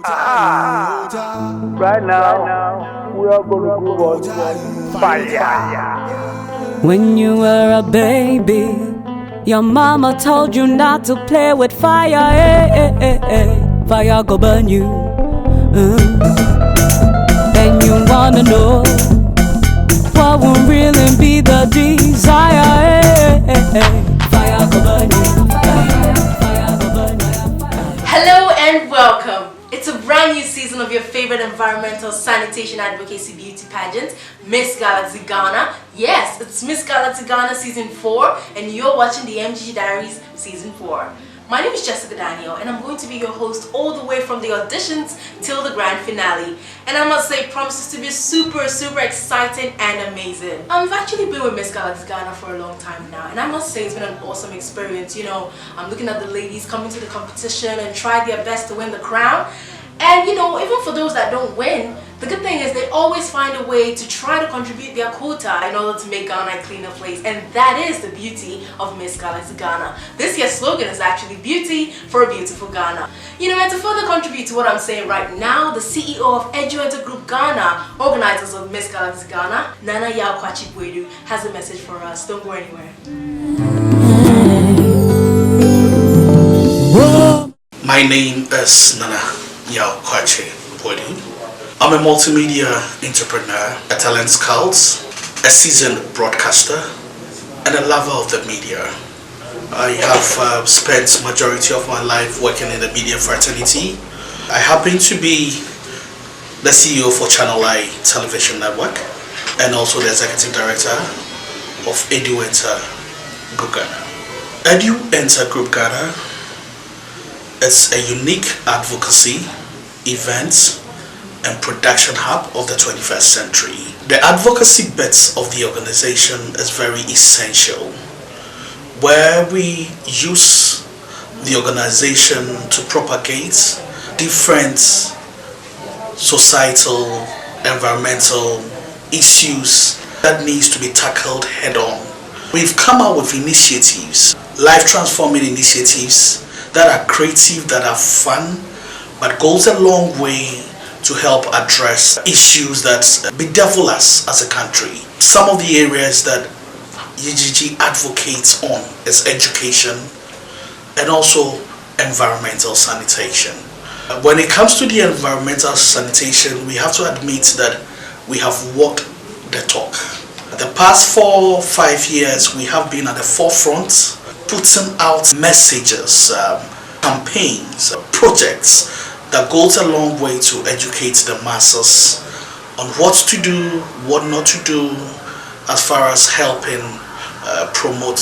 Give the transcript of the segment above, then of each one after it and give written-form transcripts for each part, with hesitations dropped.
Right now, we are going to go on fire. When you were a baby, your mama told you not to play with fire. Fire go burn you. And you wanna know what will really be the desire. Fire go burn you. Fire go burn you. Hello and welcome. It's a brand new season of your favorite environmental sanitation advocacy beauty pageant, Miss Galaxy Ghana. Yes, it's Miss Galaxy Ghana season 4 and you're watching the MGG Diaries season 4. My name is Jessica Daniel and I'm going to be your host all the way from the auditions till the grand finale. And I must say, it promises to be super exciting and amazing. I've actually been with Miss Galaxy Ghana for a long time now, and I must say it's been an awesome experience. You know, I'm looking at the ladies coming to the competition and try their best to win the crown. And you know, even for those that don't win, the good thing is they always find a way to try to contribute their quota in order to make Ghana a cleaner place. And that is the beauty of Miss Galaxy Ghana. This year's slogan is actually Beauty for a Beautiful Ghana. You know, and to further contribute to what I'm saying right now, the CEO of Eduenter Group Ghana, organizers of Miss Galaxy Ghana, Nana Yao Kwachibwedu, has a message for us. Don't go anywhere. My name is Nana Yao Kwachibwedu. I'm a multimedia entrepreneur, a talent scout, a seasoned broadcaster, and a lover of the media. I have spent majority of my life working in the media fraternity. I happen to be the CEO for Channel I Television Network and also the Executive Director of Eduenter Group Ghana. Eduenter Group Ghana is a unique advocacy event and production hub of the 21st century. The advocacy bits of the organization is very essential, where we use the organization to propagate different societal, environmental issues that needs to be tackled head on. We've come out with initiatives, life transforming initiatives that are creative, that are fun, but goes a long way to help address issues that bedevil us as a country. Some of the areas that UGG advocates on is education and also environmental sanitation. When it comes to the environmental sanitation, we have to admit that we have walked the talk. The past 4-5 years, we have been at the forefront, putting out messages, campaigns, projects that goes a long way to educate the masses on what to do, what not to do, as far as helping promote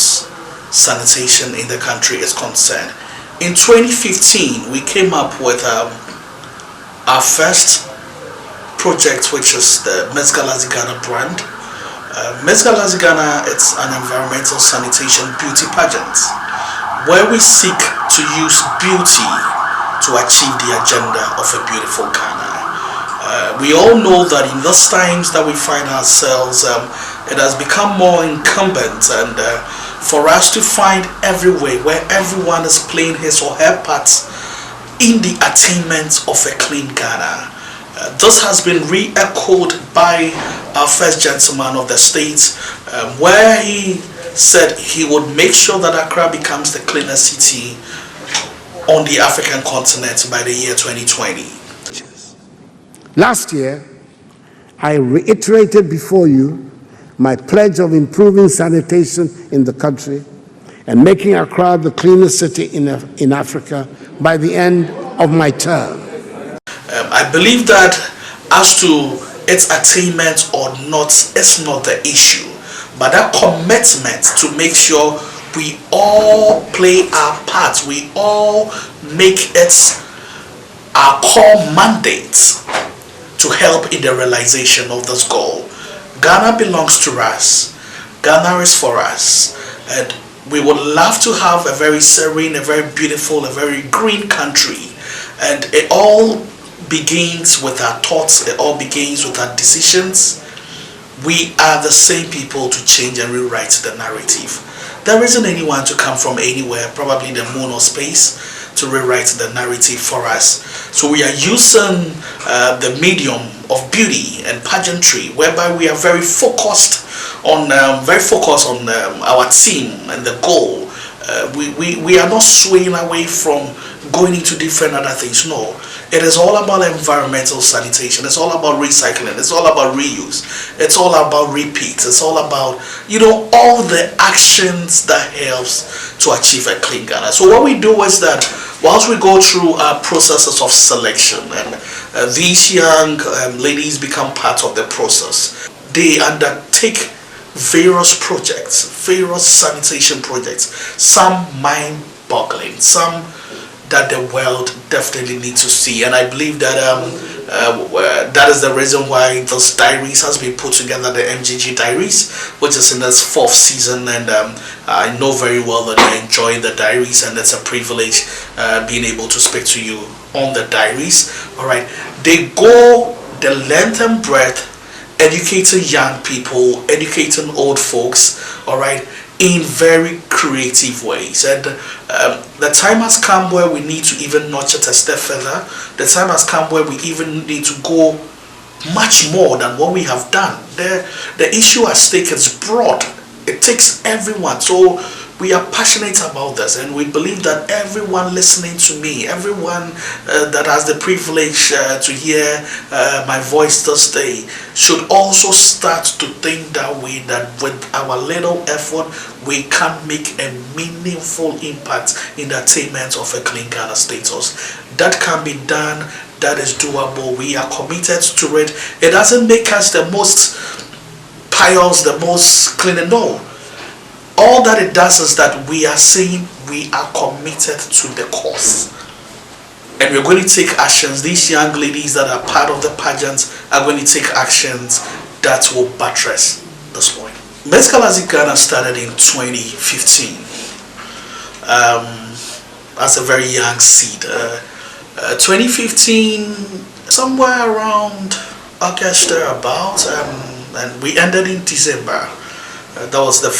sanitation in the country is concerned. In 2015, we came up with our first project, which is the Miss Galaxy Ghana brand. Miss Galaxy Ghana, it's an environmental sanitation beauty pageant where we seek to use beauty to achieve the agenda of a beautiful Ghana. We all know that in those times that we find ourselves, it has become more incumbent and for us to find every way where everyone is playing his or her part in the attainment of a clean Ghana. This has been re-echoed by our first gentleman of the state, where he said he would make sure that Accra becomes the cleanest city on the African continent by the year 2020. Last year, I reiterated before you my pledge of improving sanitation in the country and making Accra the cleanest city in Africa by the end of my term. I believe that as to its attainment or not, it's not the issue, but that commitment to make sure we all play our part, we all make it our core mandate to help in the realization of this goal. Ghana belongs to us, Ghana is for us, and we would love to have a very serene, a very beautiful, a very green country. And it all begins with our thoughts, it all begins with our decisions. We are the same people to change and rewrite the narrative. There isn't anyone to come from anywhere, probably the moon or space, to rewrite the narrative for us. So we are using the medium of beauty and pageantry, whereby we are very focused on our team and the goal. We are not swaying away from going into different other things. No, it is all about environmental sanitation. It's all about recycling. It's all about reuse. It's all about repeat. It's all about, all the actions that helps to achieve a clean Ghana. So what we do is that whilst we go through our processes of selection, and these young ladies become part of the process, they undertake various projects, various sanitation projects, some mind-boggling, some that the world definitely needs to see. And I believe that that is the reason why this diaries has been put together, the MGG Diaries, which is in its 4th season. And I know very well that you enjoy the diaries, and it's a privilege being able to speak to you on the diaries. All right, they go the length and breadth, educating young people, educating old folks, all right, in very creative ways. And the time has come where we need to even notch it a step further. The time has come where we even need to go much more than what we have done. The issue at stake is broad. It takes everyone. So we are passionate about this, and we believe that everyone listening to me, everyone that has the privilege to hear my voice this day, should also start to think that way, that with our little effort we can make a meaningful impact in the attainment of a clean Ghana status. That can be done. That is doable. We are committed to it. It doesn't make us the most pious, the most clean, no. All that it does is that we are saying we are committed to the cause, and we're going to take actions. These young ladies that are part of the pageant are going to take actions that will buttress this point. Miss Galaxy Ghana started in 2015 as a very young seed. 2015, somewhere around August about, and we ended in December. That was the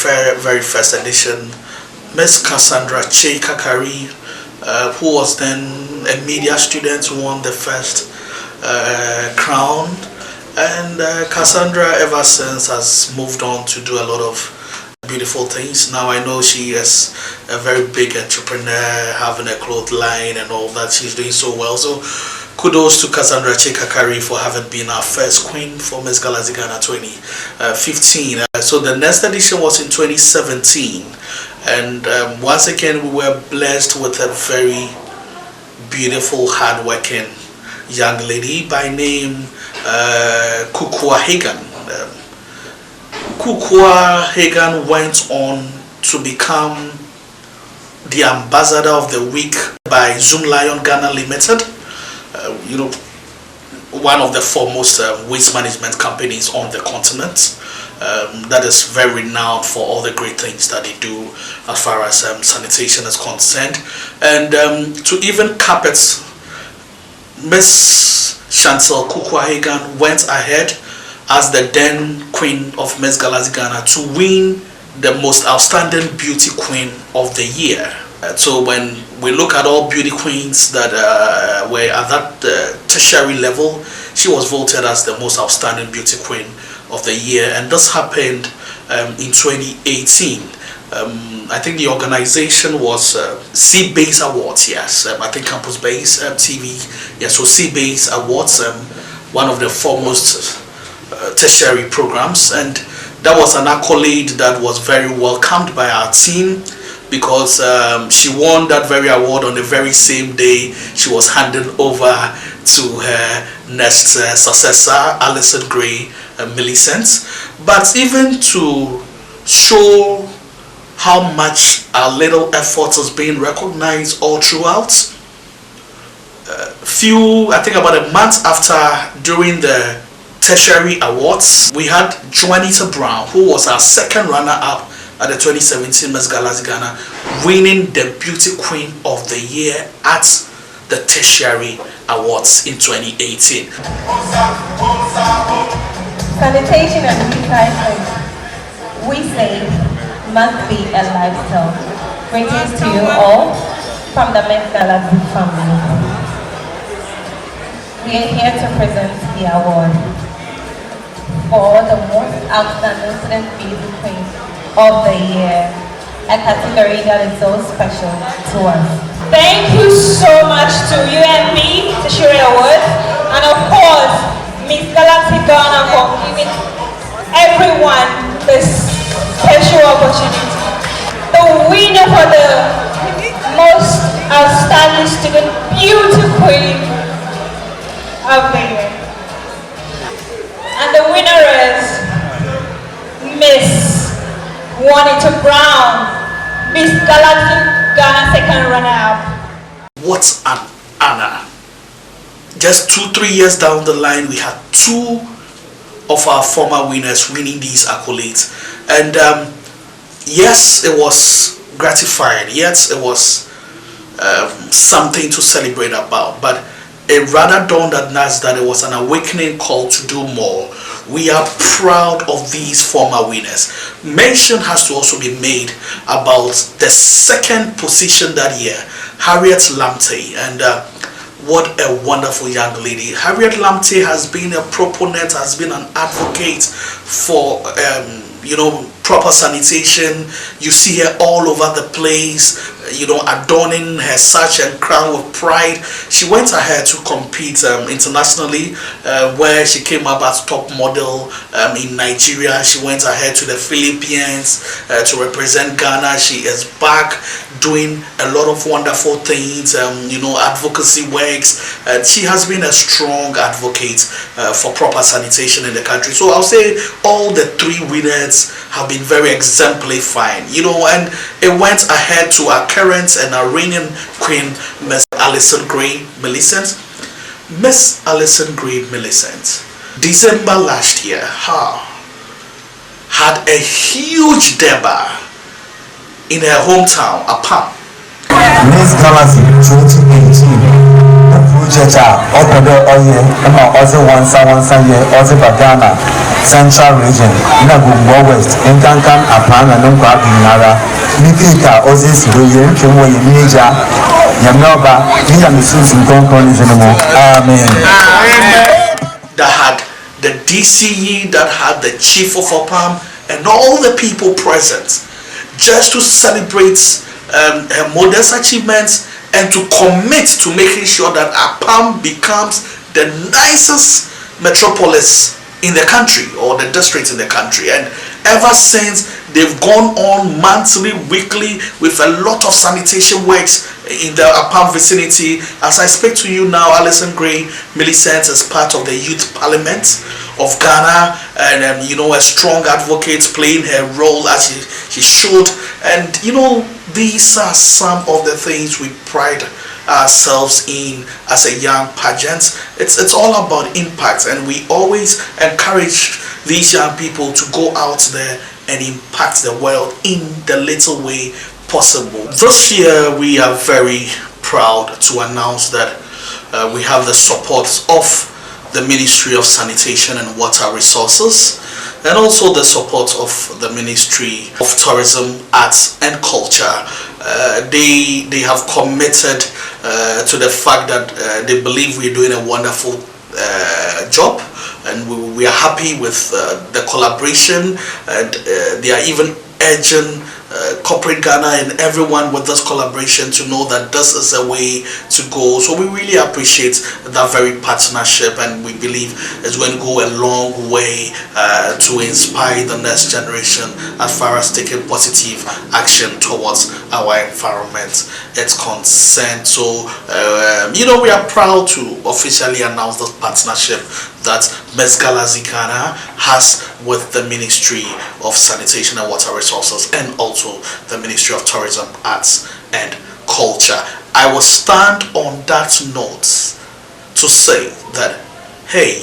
very first edition. Miss Cassandra Che Kakari, who was then a media student, won the first crown. And Cassandra ever since has moved on to do a lot of beautiful things. Now I know she is a very big entrepreneur, having a cloth line and all that. She's doing so well. So kudos to Cassandra Che Kakari for having been our first queen for Miss Galaxy Ghana 2015. So the next edition was in 2017, and once again we were blessed with a very beautiful, hardworking young lady by name Kukua Hagan. Kukua Hagan went on to become the ambassador of the week by Zoom Lion Ghana Limited. One of the foremost waste management companies on the continent, that is very renowned for all the great things that they do as far as sanitation is concerned. And to even cap it, Miss Chantal Kukua Hagan went ahead as the then queen of Miss Galaxy Ghana to win the most outstanding beauty queen of the year. So when we look at all beauty queens that were at that tertiary level, she was voted as the most outstanding beauty queen of the year, and this happened in 2018. I think the organization was C-Base Awards, yes. I think Campus Base TV, yes. So C-Base Awards, one of the foremost tertiary programs, and that was an accolade that was very welcomed by our team, because she won that very award on the very same day she was handed over to her next successor, Alison Gray Millicent. But even to show how much our little effort is being recognized all throughout, I think about a month after, during the tertiary awards, we had Juanita Brown, who was our second runner-up at the 2017 Miss Galaxy Ghana, winning the Beauty Queen of the Year at the Tertiary Awards in 2018. Sanitation and recycling, we say, must be a lifestyle. Greetings to you all from the Miss Galaxy family. we are here to present the award for the most outstanding student beauty queen of the year, a category that is so special to us. Thank you so much to you and me to share the award, and of course, Miss Galaxy Ghana for giving everyone this special opportunity. The winner for the most outstanding student beauty queen of the year. And the winner is Miss Juanita Brown, Miss Galaxy Ghana second runner-up. What an honor. Just 2-3 years down the line, we had 2 of our former winners winning these accolades. And yes, it was gratifying. Yes, it was something to celebrate about. But it rather dawned on us that it was an awakening call to do more. We are proud of these former winners. Mention has to also be made about the second position that year, Harriet Lamptey. And what a wonderful young lady. Harriet Lamptey has been a proponent, has been an advocate for proper sanitation. You see her all over the place, adorning her sash and crown with pride. She went ahead to compete internationally, where she came up as top model in Nigeria. She went ahead to the Philippines to represent Ghana. She is back doing a lot of wonderful things, advocacy works. She has been a strong advocate for proper sanitation in the country. So I'll say all the 3 winners have been very exemplifying, and it went ahead to our current and our reigning queen, Miss Alison Gray Millicent. Miss Alison Gray Millicent, December last year, had a huge debut in her hometown, Apam. Miss Galaxy 2018. Ghana Central Region, Nagumbo West, Nkankan, Apan, and Nara, Nikita, Ozis, William, Kimwe, Major, Yamnoba, Yamisus, and Conconis anymore. Amen. That had the DCE, that had the chief of Apam, and all the people present, just to celebrate her modest achievements and to commit to making sure that Apam becomes the nicest metropolis in the country, or the district in the country. And ever since, they've gone on monthly, weekly, with a lot of sanitation works in the Apam vicinity. As I speak to you now, Alison Gray Millicent is part of the Youth Parliament of Ghana, and a strong advocate, playing her role as she should. And these are some of the things we pride ourselves in as a young pageant. It's all about impact, and we always encourage these young people to go out there and impact the world in the little way possible. This year we are very proud to announce that we have the support of the Ministry of Sanitation and Water Resources, and also the support of the Ministry of Tourism, Arts and Culture. They have committed to the fact that they believe we're doing a wonderful job, and we are happy with the collaboration, and they are even urging corporate Ghana and everyone with this collaboration to know that this is a way to go. So we really appreciate that very partnership, and we believe it's going to go a long way to inspire the next generation as far as taking positive action towards our environment is concerned. So we are proud to officially announce this partnership that Miss Galaxy Ghana has with the Ministry of Sanitation and Water Resources, and also the Ministry of Tourism, Arts and Culture. I will stand on that note to say that, hey,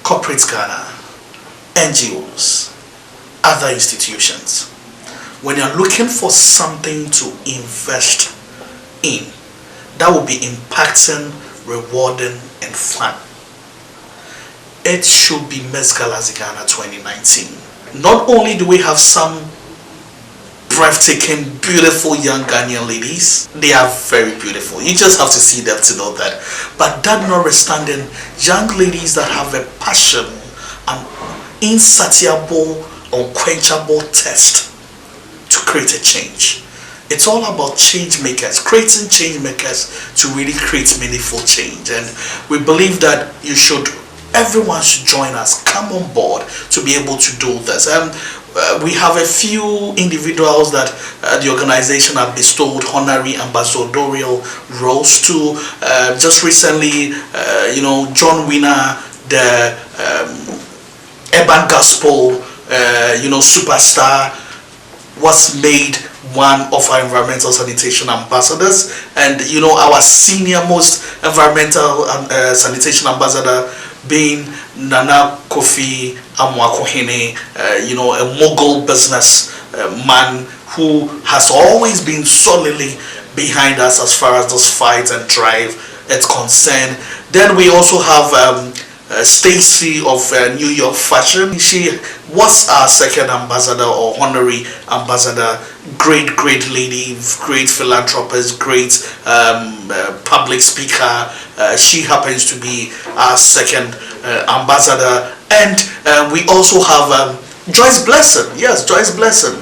corporate Ghana, NGOs, other institutions, when you're looking for something to invest in that will be impacting, rewarding and fun, it should be Miss Galaxy Ghana 2019. Not only do we have some breathtaking, beautiful young Ghanaian ladies. They are very beautiful. You just have to see them to know that. But that notwithstanding, young ladies that have a passion, an insatiable, unquenchable thirst to create a change. It's all about change makers, creating change makers to really create meaningful change. And we believe that everyone should join us, come on board to be able to do this. We have a few individuals that the organization have bestowed honorary ambassadorial roles to. Just recently, John Winner, the urban gospel, superstar, was made one of our environmental sanitation ambassadors, and our senior most environmental sanitation ambassador being Nana Kofi Amwakohene, a mogul business man who has always been solidly behind us as far as this fight and drive is concerned. Then we also have Stacy of New York Fashion. She was our second ambassador or honorary ambassador. Great lady, great philanthropist, great public speaker. She happens to be our second ambassador. And we also have Joyce Blessing. Yes, Joyce Blessing,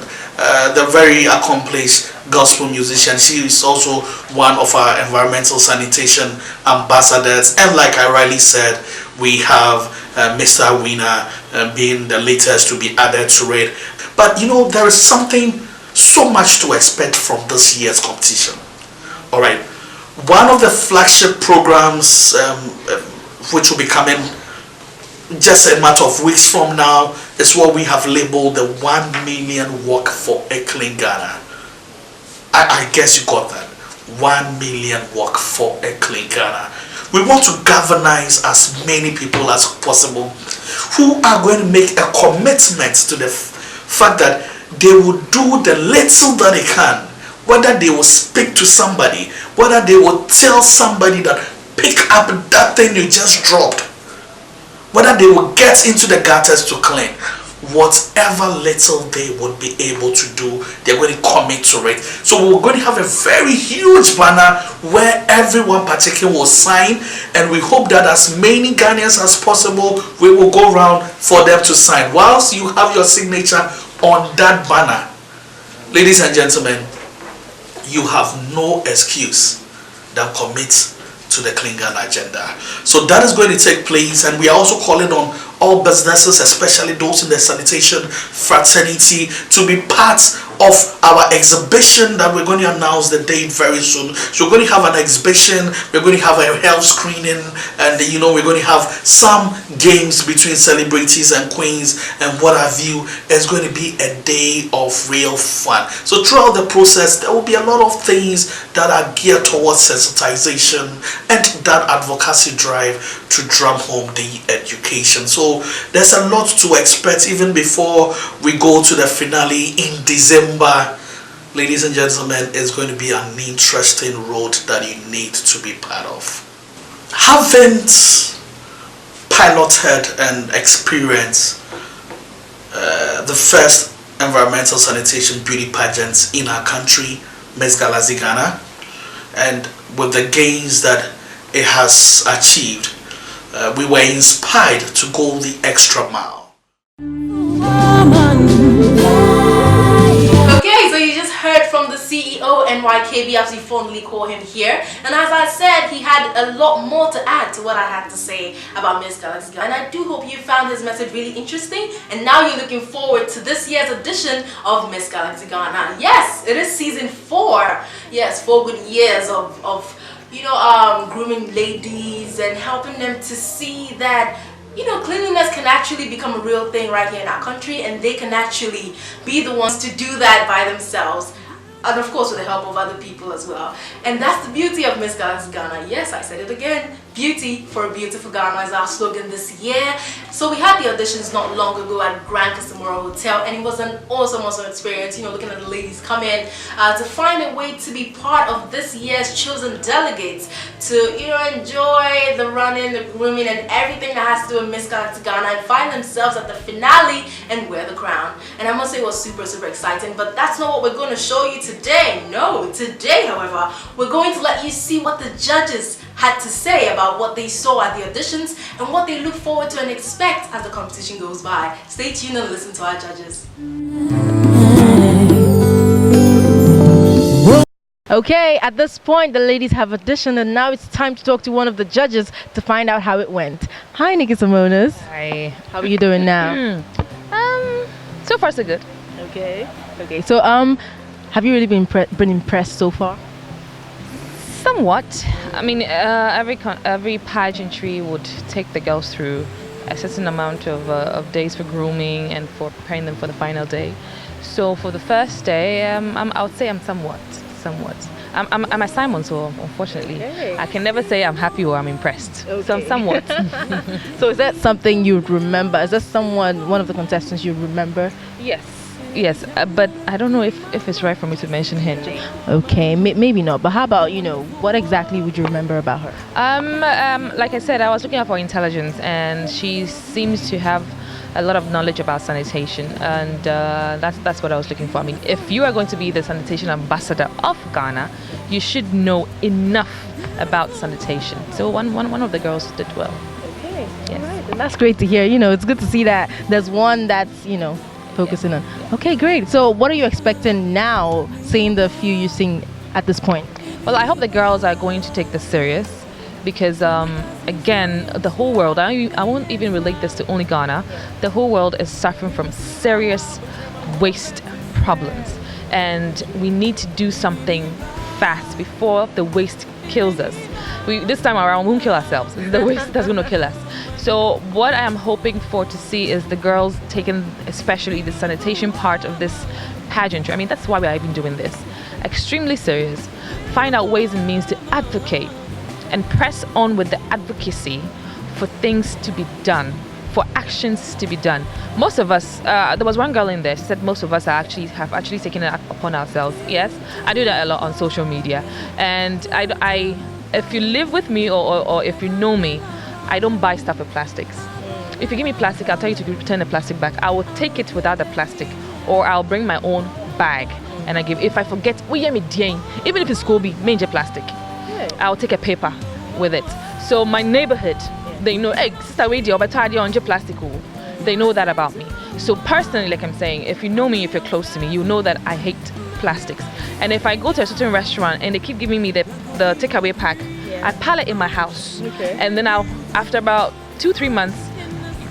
the very accomplished gospel musician. She is also one of our environmental sanitation ambassadors. And like I rightly said, we have Mr. Winner being the latest to be added to it. But there is something so much to expect from this year's competition. Alright, one of the flagship programs which will be coming just a matter of weeks from now is what we have labeled the 1 million walk for a clean Ghana. I guess you got that. 1 million walk for a clean Ghana. We want to galvanize as many people as possible who are going to make a commitment to the fact that they will do the little that they can, whether they will speak to somebody, whether they will tell somebody that pick up that thing you just dropped, whether they will get into the gutters to clean. Whatever little they would be able to do, they're going to commit to it. So we're going to have a very huge banner where everyone particularly will sign, and we hope that as many Ghanaians as possible, we will go around for them to sign. Whilst you have your signature on that banner, ladies and gentlemen, you have no excuse than commit to the Clean Ghana agenda. So that is going to take place, and we are also calling on all businesses, especially those in the sanitation fraternity, to be part of our exhibition that we're going to announce the date very soon. So we're going to have an exhibition, we're going to have a health screening, and we're going to have some games between celebrities and queens and what have you. It's going to be a day of real fun. So throughout the process, there will be a lot of things that are geared towards sensitization and that advocacy drive to drum home the education. So there's a lot to expect even before we go to the finale in December. Ladies and gentlemen, it's going to be an interesting road that you need to be part of. Haven't piloted and experienced the first environmental sanitation beauty pageant in our country, Miss Galaxy Ghana, and with the gains that it has achieved, we were inspired to go the extra mile. Okay, so you just heard from the CEO, NYKB, as we fondly call him here. And as I said, he had a lot more to add to what I had to say about Miss Galaxy Ghana. And I do hope you found his message really interesting. And now you're looking forward to this year's edition of Miss Galaxy Ghana. Yes, it is season 4. Yes, 4 good years of grooming ladies and helping them to see that cleanliness can actually become a real thing right here in our country, and they can actually be the ones to do that by themselves, and of course with the help of other people as well. And that's the beauty of Miss Galaxy Ghana. Yes, I said it again. Beauty for a Beautiful Ghana is our slogan this year. So we had the auditions not long ago at Grand Casamora Hotel, and it was an awesome experience, looking at the ladies come in to find a way to be part of this year's chosen delegates, to enjoy the running, the grooming, and everything that has to do with Miss Galactic Ghana, and find themselves at the finale and wear the crown. And I must say it was super exciting, but that's not what we're going to show you today. No, today, however, we're going to let you see what the judges had to say about what they saw at the auditions and what they look forward to and expect as the competition goes by. Stay tuned and listen to our judges. Okay, at this point the ladies have auditioned, and now it's time to talk to one of the judges to find out how it went. Hi, Nikki Simonas. Hi. How are you doing now? So far so good. Okay. So have you really been impressed so far? Somewhat. I mean, every pageantry would take the girls through a certain amount of days for grooming and for preparing them for the final day. So for the first day, I would say I'm somewhat. I'm a Simon, so unfortunately, I can never say I'm happy or I'm impressed. Okay. So I'm somewhat. So is that something you'd remember? Is that one of the contestants you remember? Yes, but I don't know if it's right for me to mention her name. Okay, maybe not. But how about, what exactly would you remember about her? Like I said, I was looking at her intelligence, and she seems to have a lot of knowledge about sanitation, and that's what I was looking for. I mean, if you are going to be the sanitation ambassador of Ghana, you should know enough about sanitation. So one of the girls did well. Okay, yes. All right. And that's great to hear. It's good to see that there's one that's, focusing on. Okay, great. So what are you expecting now, seeing the few you sing at this point? Well, I hope the girls are going to take this serious, because again, the whole world, I won't even relate this to only Ghana, the whole world is suffering from serious waste problems, and we need to do something fast before the waste kills us. This time around, we won't kill ourselves. It's the waste that's going to kill us. So what I am hoping for to see is the girls taking especially the sanitation part of this pageantry. I mean, that's why we are even doing this. Extremely serious. Find out ways and means to advocate and press on with the advocacy for things to be done, for actions to be done. Most of us, there was one girl in there, she said most of us have actually taken it upon ourselves. Yes, I do that a lot on social media. And I if you live with me or if you know me, I don't buy stuff with plastics. If you give me plastic, I'll tell you to return the plastic back. I will take it without the plastic, or I'll bring my own bag and I give. If I forget, even if it's Kobe, major plastic, I'll take a paper with it. So my neighborhood, they know, hey, sister, wait, you're on plastic. They know that about me. So personally, like I'm saying, if you know me, if you're close to me, you know that I hate plastics. And if I go to a certain restaurant and they keep giving me the takeaway pack, I pile it in my house. Okay. And then after about 2-3 months,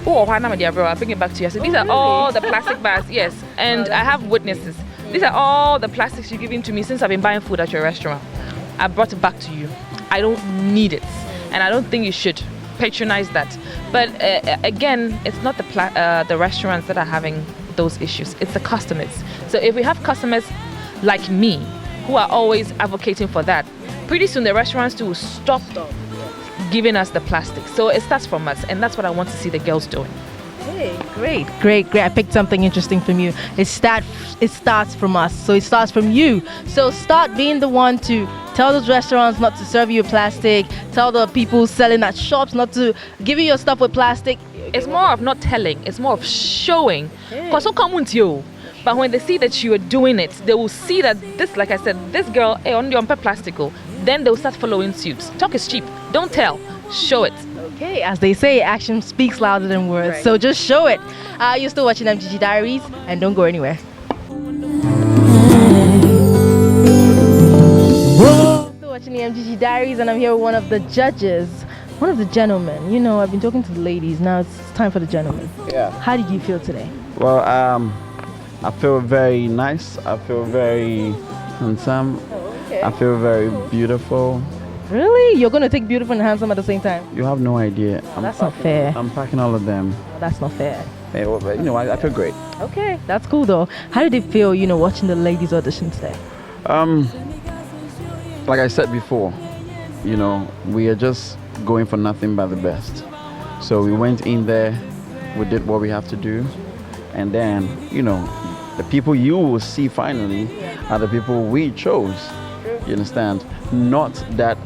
I'll bring it back to you. I said, these are all the plastic bags, yes. And I have witnesses. These are all the plastics you're giving to me since I've been buying food at your restaurant. I brought it back to you. I don't need it. And I don't think you should patronize that. But again, it's not the restaurants that are having those issues. It's the customers. So if we have customers like me who are always advocating for that, pretty soon the restaurants too will stop giving us the plastic. So it starts from us, and that's what I want to see the girls doing. Hey, great. I picked something interesting from you. It starts from us. So it starts from you. So start being the one to tell those restaurants not to serve you with plastic. Tell the people selling at shops not to give you your stuff with plastic. It's more of not telling. It's more of showing. Because so come with you. But when they see that you are doing it, they will see that this, like I said, this girl on the plastic. Then they'll start following suit. Talk is cheap. Don't tell. Show it. Okay, as they say, action speaks louder than words. Right. So just show it. You're still watching MGG Diaries, and don't go anywhere. Still watching the MGG Diaries, and I'm here with one of the judges, one of the gentlemen. I've been talking to the ladies. Now it's time for the gentlemen. Yeah. How did you feel today? Well, I feel very nice. I feel very handsome. I feel very beautiful. Really? You're going to take beautiful and handsome at the same time? You have no idea. That's not fair. I'm packing all of them. That's not fair. Hey, well, I feel great. Okay, that's cool though. How did it feel, watching the ladies audition today? Like I said before, we are just going for nothing but the best. So we went in there, we did what we have to do, and then, the people you will see finally are the people we chose. You understand? Not that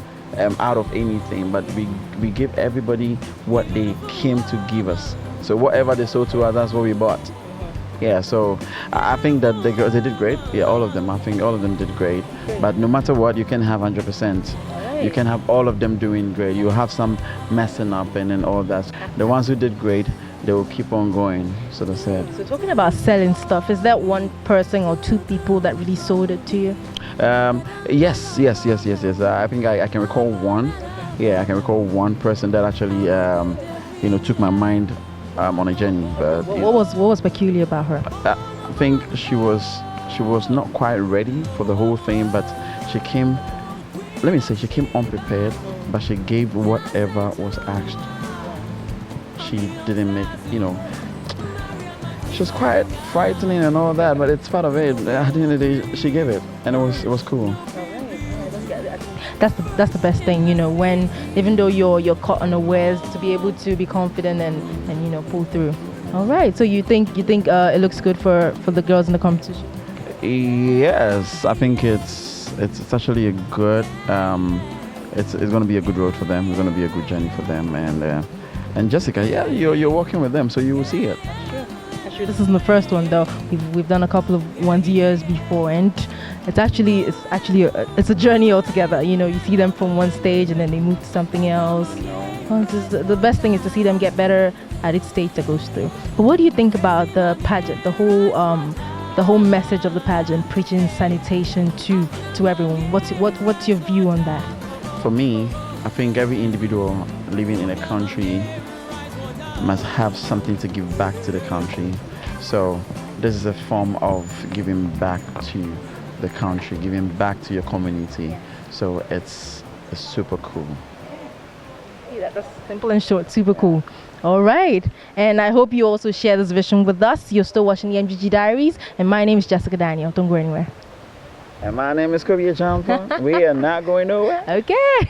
out of anything, but we give everybody what they came to give us. So whatever they sold to us, that's what we bought. Yeah, so I think that the girls, they did great. Yeah, all of them. I think all of them did great. But no matter what, you can have 100%. You can have all of them doing great. You have some messing up and all that. The ones who did great, they will keep on going, so that's it. So talking about selling stuff, is that one person or two people that really sold it to you? Yes. I think I can recall one. Yeah, I can recall one person that actually, took my mind on a journey. But what was peculiar about her? I think she was not quite ready for the whole thing, but she came unprepared, but she gave whatever was asked. She didn't make, she was quite frightening and all that, but it's part of it. At the end of the day, she gave it, and it was cool. That's the best thing, when even though you're caught unawares, to be able to be confident and pull through. All right. So you think it looks good for the girls in the competition? Yes, I think it's actually a good. It's going to be a good road for them. It's going to be a good journey for them. And Jessica, yeah, you're working with them, so you will see it. Sure. This isn't the first one though. We've done a couple of years before, and it's actually a journey altogether. You see them from one stage and then they move to something else. The best thing is to see them get better at each stage that goes through. But what do you think about the pageant, the whole message of the pageant, preaching sanitation to everyone? What's your view on that? For me, I think every individual living in a country must have something to give back to the country. So this is a form of giving back to the country, giving back to your community. So it's super cool. Yeah, that's simple and short, super cool. All right, and I hope you also share this vision with us. You're still watching the MGG Diaries, and my name is Jessica Daniel. Don't go anywhere. And my name is Kobe Champa. We are not going nowhere. Okay.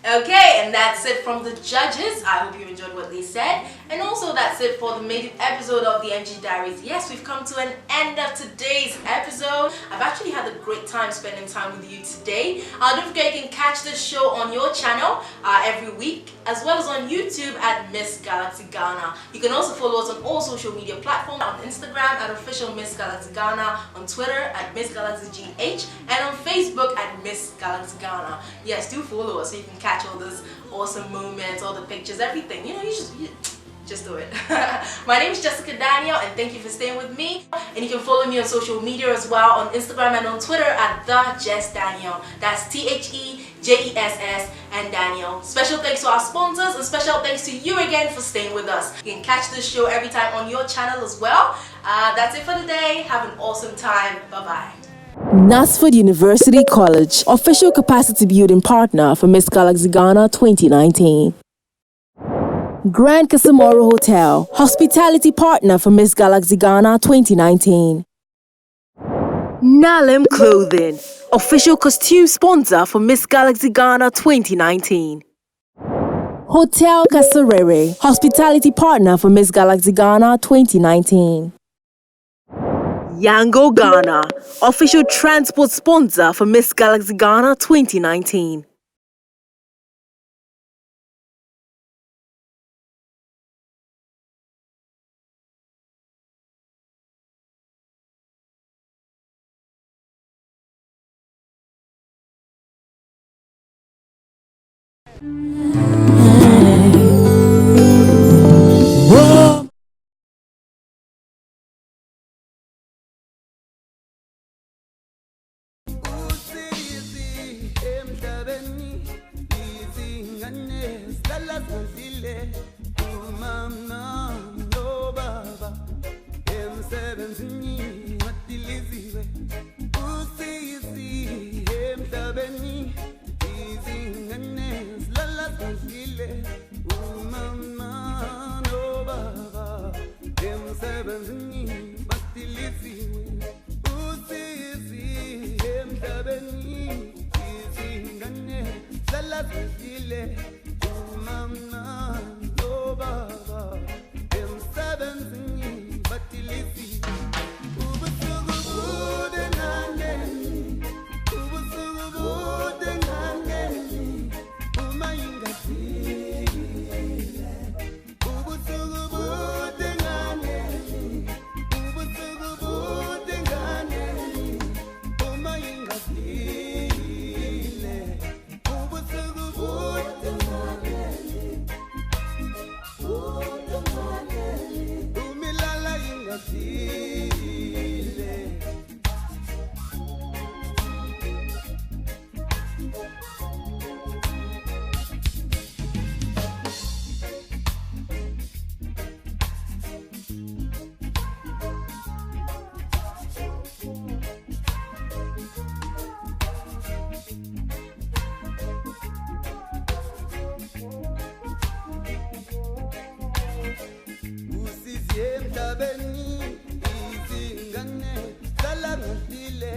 Okay, and that's it from the judges. I hope you enjoyed what they said. And also that's it for the maiden episode of the MG Diaries. Yes, we've come to an end of today's episode. I've actually had a great time spending time with you today. Don't forget you can catch this show on your channel every week, as well as on YouTube at Miss Galaxy Ghana. You can also follow us on all social media platforms, on Instagram at official Miss Galaxy Ghana, on Twitter at Miss Galaxy GH, and on Facebook at Miss Galaxy Ghana. Yes, do follow us so you can catch all those awesome moments, all the pictures, everything. You just do it. My name is Jessica Daniel, and thank you for staying with me. And you can follow me on social media as well, on Instagram and on Twitter at @TheJessDaniel. That's TheJess and Daniel. Special thanks to our sponsors, and special thanks to you again for staying with us. You can catch this show every time on your channel as well. That's it for today. Have an awesome time. Bye-bye. Nasford University College, official capacity building partner for Miss Galaxy Ghana 2019. Grand Casamoro Hotel, hospitality partner for Miss Galaxy Ghana 2019. Nalem Clothing, official costume sponsor for Miss Galaxy Ghana 2019. Hotel Kasarere, hospitality partner for Miss Galaxy Ghana 2019. Yango Ghana, official transport sponsor for Miss Galaxy Ghana 2019. Usisi emhlabeni ngifile umama nobaba emsebenzini batilisi ubusuku bude ngangeni ubusuku bude ngangeni uma ingafikile ubusuku bude ngangeni ubusuku bude ngangeni uma ingafikile ubusuku bude ngangeni bude ngangeni umilala ingafikile usizie emhlabeni izingane zalangafile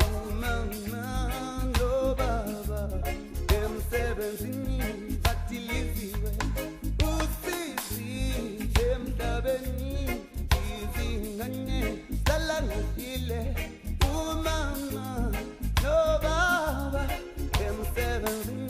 umama nobaba emsebenzini batiliziwe usizie emhlabeni izingane zalangafile umama nobaba emsebenzini